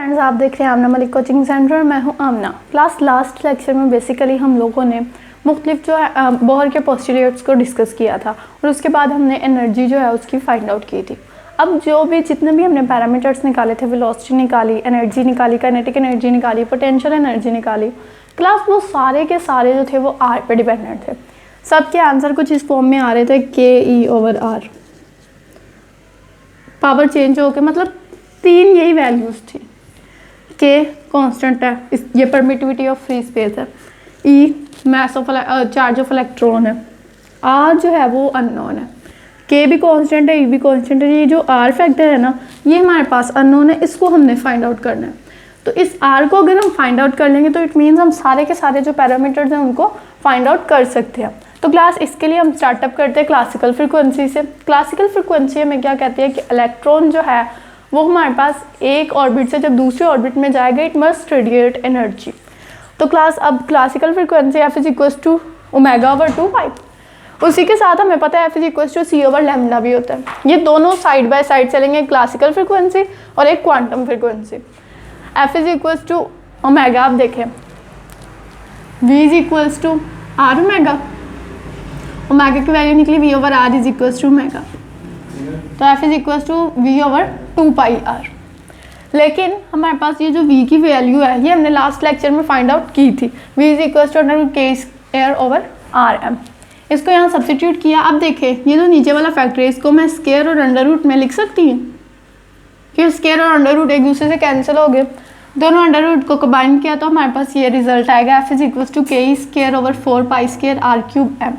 Friends, आप देख रहे हैं आमना मलिक कोचिंग सेंटर। मैं हूं आमना। क्लास लास्ट लेक्चर में बेसिकली हम लोगों ने मुख्तलिफ जो है बोहर के पोस्टुलेट्स को डिस्कस किया था और उसके बाद हमने एनर्जी जो है उसकी फाइंड आउट की थी। अब जो भी जितने भी हमने पैरामीटर्स निकाले थे, वेलोसिटी निकाली, एनर्जी निकाली, काइनेटिक एनर्जी निकाली, पोटेंशियल एनर्जी निकाली, क्लास वो सारे के सारे जो थे वो आर पे डिपेंडेंट थे। सबके आंसर कुछ इस फॉर्म में आ रहे थे, ke/r। पावर चेंज हो के मतलब 3 यही वैल्यूज़ थी। के कांस्टेंट है, ये परमिटिविटी ऑफ फ्री स्पेस है, e mass of charge of electron है, आर जो है वो अननोन है, के भी कांस्टेंट है, ई भी कांस्टेंट है। ये जो आर फैक्टर है ना, ये हमारे पास अननोन है, इसको हमने फाइंड आउट करना है। तो इस आर को अगर हम फाइंड आउट कर लेंगे तो इट मीन्स हम सारे के सारे जो पैरामीटर्स हैं उनको फाइंड आउट कर सकते हैं। तो क्लास इसके लिए हम स्टार्टअप करते हैं क्लासिकल फ्रिक्वेंसी से। क्लासिकल फ्रिक्वेंसी में क्या कहती है कि इलेक्ट्रॉन जो है वो हमारे पास एक ऑर्बिट से जब दूसरे ऑर्बिट में जाएगा, इट मस्ट रेडिएट एनर्जी। तो क्लास अब classical frequency f is equal to ω/2π। उसी के साथ हमें पता है F is equal to c/λ भी होता है। ये दोनों साइड बाय साइड चलेंगे, क्लासिकल फ्रिक्वेंसी और एक quantum frequency. F is equal to omega, आप देखें v is equal to r omega, omega की वैल्यू निकली v/r is equal to omega. तो f is equal to v/2πr। लेकिन हमारे पास ये जो v की वैल्यू है ये हमने लास्ट लेक्चर में फाइंड आउट की थी। v is equal to k²/rm। इसको यहाँ सब्सटीट्यूट किया। अब देखें ये जो नीचे वाला फैक्टर है इसको मैं स्क्वायर और अंडर रूट में लिख सकती हूँ कि स्क्वायर और अंडर रूट एक दूसरे से कैंसिल हो गए। दोनों अंडर रूट को कंबाइन किया तो हमारे पास ये रिजल्ट आएगा, f is equal to k²/4π²r³m।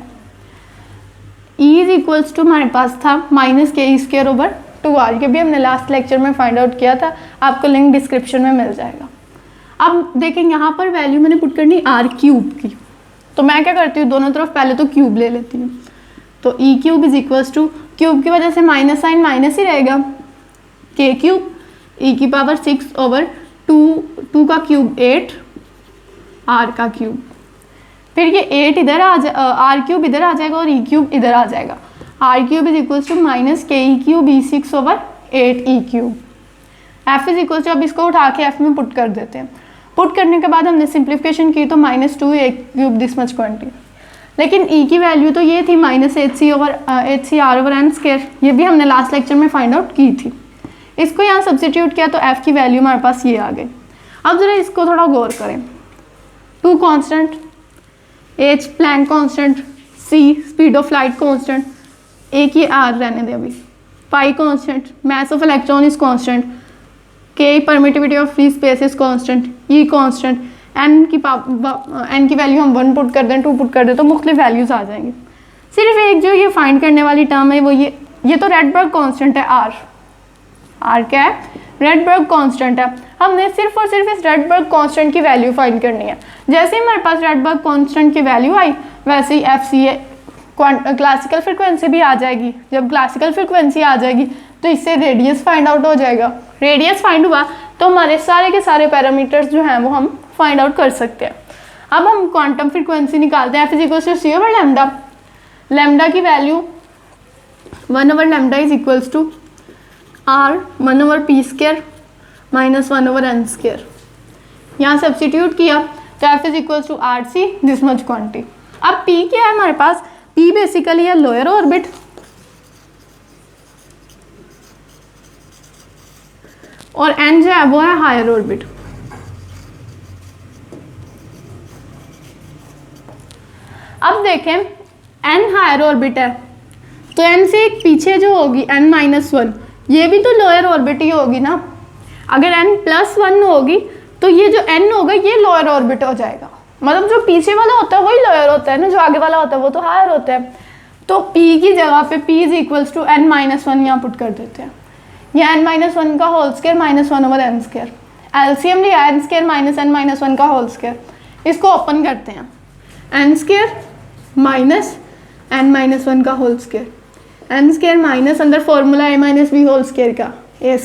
E is equals to हमारे पास था -ke²/2r। ये भी हमने लास्ट लेक्चर में फाइंड आउट किया था, आपको लिंक डिस्क्रिप्शन में मिल जाएगा। अब देखें यहाँ पर वैल्यू मैंने पुट करनी r³ की, तो मैं क्या करती हूँ दोनों तरफ पहले तो क्यूब ले लेती हूँ। तो e³ is equals two cube की वजह से माइनस साइन माइनस ही रहेगा, k³ e⁻6/2 का क्यूब 8 r का क्यूब, फिर ये 8 इधर आ जा r³ इधर आ जाएगा और e³ इधर आ जाएगा। r³ is equal to -ke³ e6/8e³। f is equal to, अब इसको उठा के f में पुट कर देते हैं। पुट करने के बाद हमने सिंप्लीफिकेशन की तो -2a³ दिस मच क्वांटिटी। लेकिन e की वैल्यू तो ये थी -8c/n²। ये भी हमने लास्ट लेक्चर में फाइंड आउट की थी। इसको यहाँ सब्सटीट्यूट किया तो f की वैल्यू हमारे पास ये आ गई। अब जरा इसको थोड़ा गौर करें। 2 constant, h Planck constant, c speed of light constant, एक ही r रहने दे अभी, pi constant, mass of electron is constant, k permittivity of free space is constant, e constant, n की वैल्यू हम 1 पुट कर दें, 2 पुट कर दें तो मुख्तलिफ वैल्यूज आ जाएंगी। सिर्फ एक जो ये फाइंड करने वाली टर्म है वो ये तो रेडबर्ग कांस्टेंट है r क्या है, रेडबर्ग कांस्टेंट है। हमने सिर्फ और सिर्फ इस रेडबर्ग कांस्टेंट की वैल्यू फाइंड करनी है। जैसे ही हमारे पास रेडबर्ग कांस्टेंट की वैल्यू आई वैसे ही FCA क्लासिकल फ्रिक्वेंसी भी आ जाएगी। जब क्लासिकल फ्रिक्वेंसी आ जाएगी तो इससे रेडियस फाइंड आउट हो जाएगा। रेडियस फाइंड हुआ तो हमारे सारे के सारे पैरामीटर्स जो हैं वो हम फाइंड आउट कर सकते हैं। अब हम क्वांटम फ्रिक्वेंसी निकालते हैं। F is equal to c/λ। Lambda की value 1/λ is equals to r 1/p² -1/n²। यहाँ सब्सटीट्यूट किया तो f is equal to rc this much quantity. अब p क्या है हमारे पास, p बेसिकली है लोअर ऑर्बिट और n जो है वो है हायर ऑर्बिट। अब देखें n हायर ऑर्बिट है तो n से एक पीछे जो होगी n-1, ये भी तो लोअर ऑर्बिट ही होगी ना। अगर n+1 होगी तो ये जो n होगा ये लोअर ऑर्बिट हो जाएगा। मतलब जो पीछे वाला होता है वही लोअर होता है ना, जो आगे वाला होता है वो तो हायर होता है। तो p की जगह पे p is equals to n-1 यहाँ पुट कर देते हैं। ये n-1 का होल स्क्वायर -1/n²। एलसीएम लिया n² -n-1 का होल स्क्वायर। इसको ओपन करते हैं, n² -n-1 का होल स्क्वायर, n² माइनस अंदर formula a - b whole square का, a²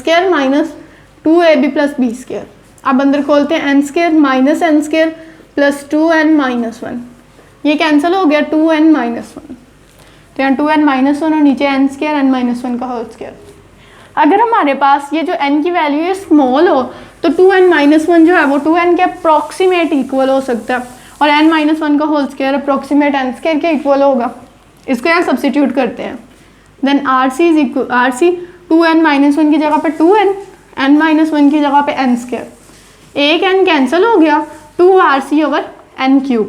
-2ab + b²। अब अंदर खोलते हैं n² -n² + 2n-1। ये कैंसिल हो गया 2n-1। तो यहाँ 2n-1 और नीचे n² n-1 का होल स्क्वायर। अगर हमारे पास ये जो n की वैल्यू है स्मॉल हो तो 2n-1 जो है वो 2n के अप्रॉक्सीमेट इक्वल हो सकता है, और n-1 का whole square approximate n square के इक्वल होगा। इसको यहाँ सब्सिट्यूट करते हैं। Then RC is equal, RC 2n-1 की जगह पे 2n, n-1 की जगह पे n स्क्वायर, एक n कैंसिल हो गया, 2RC/n³।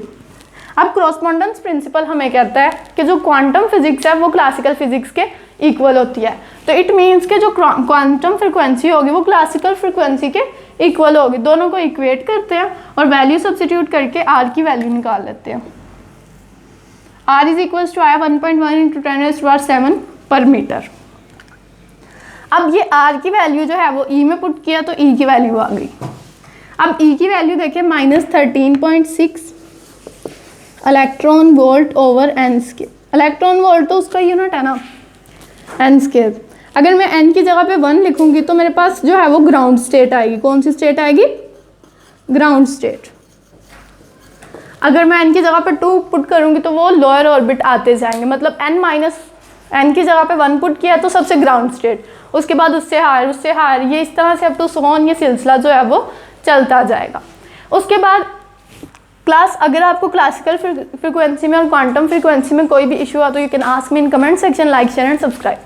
अब क्रॉसपोंडेंस प्रिंसिपल हमें कहता है कि जो क्वांटम फिजिक्स है वो क्लासिकल फिजिक्स के इक्वल होती है, तो इट मीन्स कि जो क्वांटम फ्रिक्वेंसी होगी वो क्लासिकल फ्रिक्वेंसी के इक्वल होगी। दोनों को इक्वेट करते हैं और वैल्यू सब्सिट्यूट करके R की वैल्यू निकाल लेते हैं। R इज इक्वल टू 1.1 × 10⁻⁷ पर मीटर। अब ये R की वैल्यू जो है वो E में पुट किया तो E की वैल्यू आ गई। अब E की वैल्यू देखिए -13.6 electron volt over n square. Electron volt तो उसका यूनिट है ना, n स्क्वायर। अगर मैं n की जगह पे 1 लिखूंगी तो मेरे पास जो है वो ग्राउंड स्टेट आएगी। कौन सी स्टेट आएगी? Ground state. अगर मैं n की जगह पे 2 पुट करूंगी तो वो लोअर ऑर्बिट आते जाएंगे, मतलब n की जगह पे 1 पुट किया तो सबसे ग्राउंड स्टेट, उसके बाद उससे हायर, ये इस तरह से अप टू सो ऑन ये सिलसिला जो है वो चलता जाएगा। उसके बाद क्लास, अगर आपको क्लासिकल फ्रिक्वेंसी में और क्वांटम फ्रिक्वेंसी में कोई भी इशू आ तो you can ask me in comment section. Like, share and subscribe.